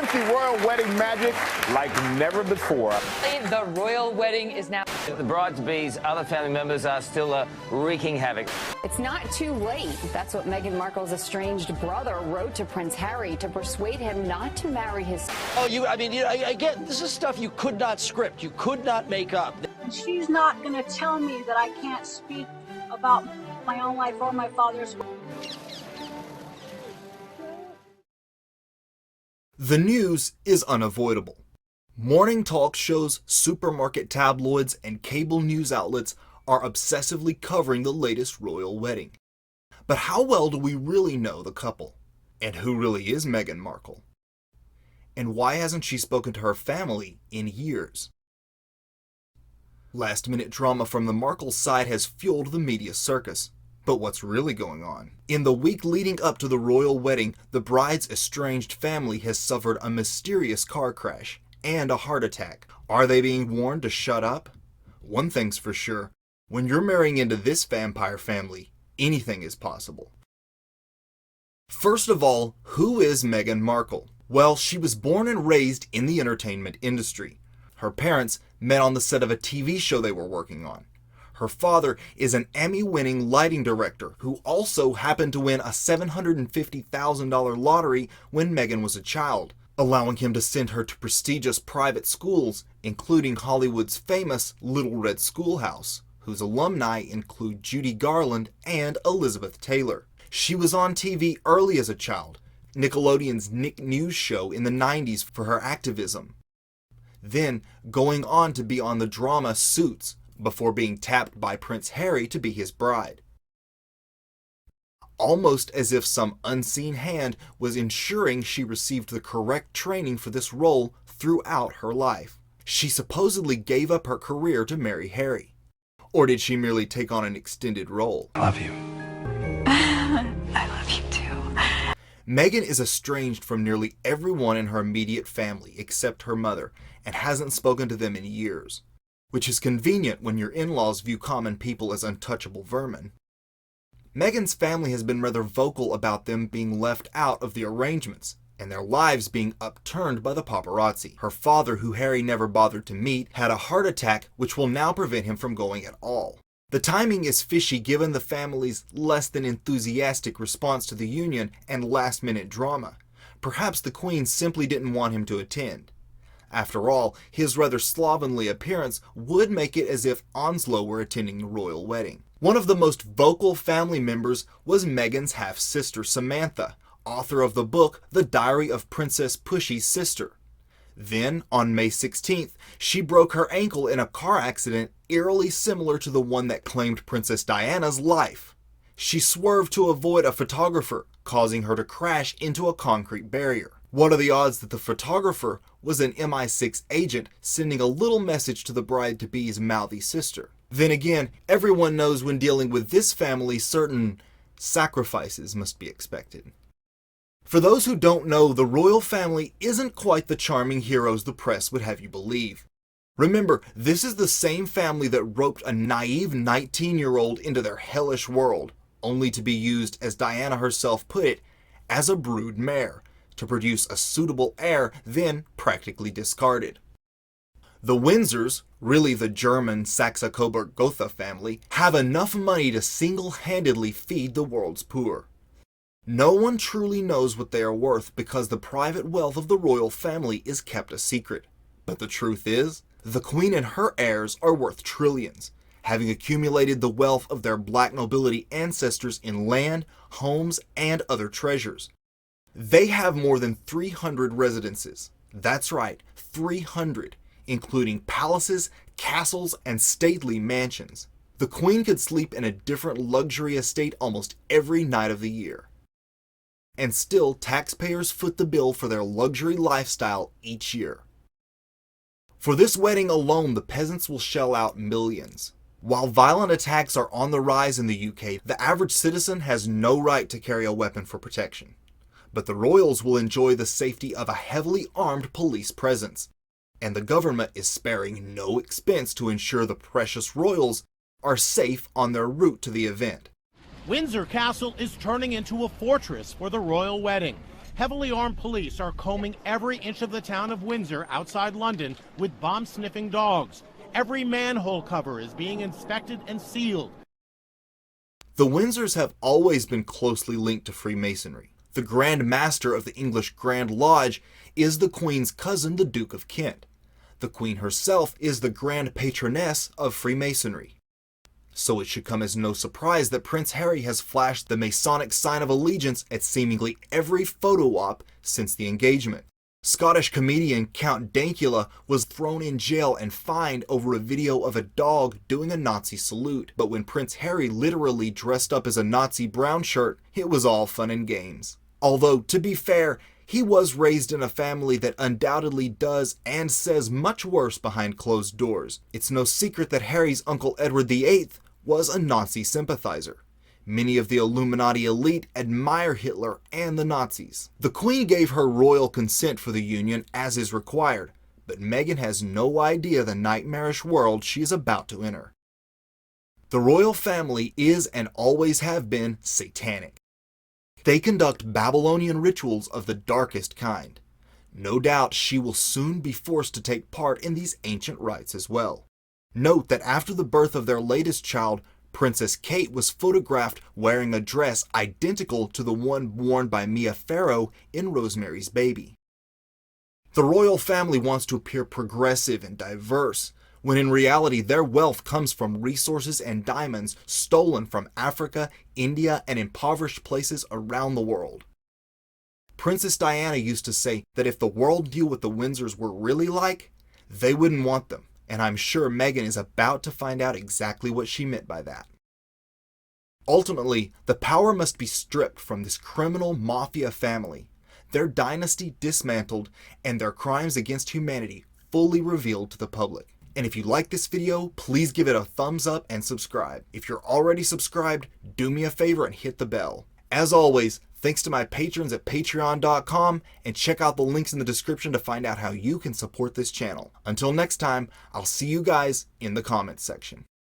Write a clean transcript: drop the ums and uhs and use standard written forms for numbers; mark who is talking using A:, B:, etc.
A: to see royal wedding magic like never before.
B: The royal wedding is now.
C: The bride-to-be's other family members are still wreaking havoc.
D: It's not too late. That's what Meghan Markle's estranged brother wrote to Prince Harry to persuade him not to marry his.
E: Again, this is stuff you could not script. You could not make up.
F: She's not going to tell me that I can't speak about my own life or my father's.
G: The news is unavoidable. Morning talk shows, supermarket tabloids, and cable news outlets are obsessively covering the latest royal wedding. But how well do we really know the couple? And who really is Meghan Markle? And why hasn't she spoken to her family in years? Last-minute drama from the Markle side has fueled the media circus. But what's really going on? In the week leading up to the royal wedding, the bride's estranged family has suffered a mysterious car crash and a heart attack. Are they being warned to shut up? One thing's for sure, when you're marrying into this vampire family, anything is possible. First of all, who is Meghan Markle? Well, she was born and raised in the entertainment industry. Her parents met on the set of a TV show they were working on. Her father is an Emmy-winning lighting director who also happened to win a $750,000 lottery when Meghan was a child, allowing him to send her to prestigious private schools, including Hollywood's famous Little Red Schoolhouse, whose alumni include Judy Garland and Elizabeth Taylor. She was on TV early as a child, Nickelodeon's Nick News show in the 90s for her activism. Then going on to be on the drama Suits, before being tapped by Prince Harry to be his bride. Almost as if some unseen hand was ensuring she received the correct training for this role throughout her life. She supposedly gave up her career to marry Harry. Or did she merely take on an extended role?
H: I love you.
D: I love you too.
G: Meghan is estranged from nearly everyone in her immediate family except her mother and hasn't spoken to them in years. Which is convenient when your in-laws view common people as untouchable vermin. Meghan's family has been rather vocal about them being left out of the arrangements, and their lives being upturned by the paparazzi. Her father, who Harry never bothered to meet, had a heart attack which will now prevent him from going at all. The timing is fishy given the family's less than enthusiastic response to the union and last-minute drama. Perhaps the Queen simply didn't want him to attend. After all, his rather slovenly appearance would make it as if Onslow were attending the royal wedding. One of the most vocal family members was Meghan's half-sister Samantha, author of the book The Diary of Princess Pushy's Sister. Then, on May 16th, she broke her ankle in a car accident eerily similar to the one that claimed Princess Diana's life. She swerved to avoid a photographer, causing her to crash into a concrete barrier. What are the odds that the photographer was an MI6 agent sending a little message to the bride-to-be's mouthy sister? Then again, everyone knows when dealing with this family, certain sacrifices must be expected. For those who don't know, the royal family isn't quite the charming heroes the press would have you believe. Remember, this is the same family that roped a naive 19-year-old into their hellish world, only to be used, as Diana herself put it, as a brood mare, to produce a suitable heir, then practically discarded. The Windsors, really the German Saxe-Coburg-Gotha family, have enough money to single-handedly feed the world's poor. No one truly knows what they are worth because the private wealth of the royal family is kept a secret. But the truth is, the Queen and her heirs are worth trillions, having accumulated the wealth of their black nobility ancestors in land, homes, and other treasures. They have more than 300 residences. That's right, 300, including palaces, castles, and stately mansions. The Queen could sleep in a different luxury estate almost every night of the year. And still, taxpayers foot the bill for their luxury lifestyle each year. For this wedding alone, the peasants will shell out millions. While violent attacks are on the rise in the UK, the average citizen has no right to carry a weapon for protection. But the royals will enjoy the safety of a heavily armed police presence, and the government is sparing no expense to ensure the precious royals are safe on their route to the event.
I: Windsor Castle is turning into a fortress for the royal wedding.
H: Heavily armed police are combing every inch of the town of Windsor outside London with bomb-sniffing dogs. Every manhole cover is being inspected and sealed.
G: The Windsors have always been closely linked to Freemasonry. The Grand Master of the English Grand Lodge is the Queen's cousin, the Duke of Kent. The Queen herself is the Grand Patroness of Freemasonry. So it should come as no surprise that Prince Harry has flashed the Masonic sign of allegiance at seemingly every photo op since the engagement. Scottish comedian Count Dankula was thrown in jail and fined over a video of a dog doing a Nazi salute. But when Prince Harry literally dressed up as a Nazi brown shirt, it was all fun and games. Although, to be fair, he was raised in a family that undoubtedly does and says much worse behind closed doors. It's no secret that Harry's uncle Edward VIII was a Nazi sympathizer. Many of the Illuminati elite admire Hitler and the Nazis. The Queen gave her royal consent for the union as is required, but Meghan has no idea the nightmarish world she is about to enter. The royal family is and always have been satanic. They conduct Babylonian rituals of the darkest kind. No doubt she will soon be forced to take part in these ancient rites as well. Note that after the birth of their latest child, Princess Kate was photographed wearing a dress identical to the one worn by Mia Farrow in Rosemary's Baby. The royal family wants to appear progressive and diverse, when in reality their wealth comes from resources and diamonds stolen from Africa, India, and impoverished places around the world. Princess Diana used to say that if the world knew what the Windsors were really like, they wouldn't want them. And I'm sure Meghan is about to find out exactly what she meant by that. Ultimately, the power must be stripped from this criminal mafia family, their dynasty dismantled, and their crimes against humanity fully revealed to the public. And if you like this video, please give it a thumbs up and subscribe. If you're already subscribed, do me a favor and hit the bell. As always, thanks to my patrons at patreon.com, and check out the links in the description to find out how you can support this channel. Until next time, I'll see you guys in the comments section.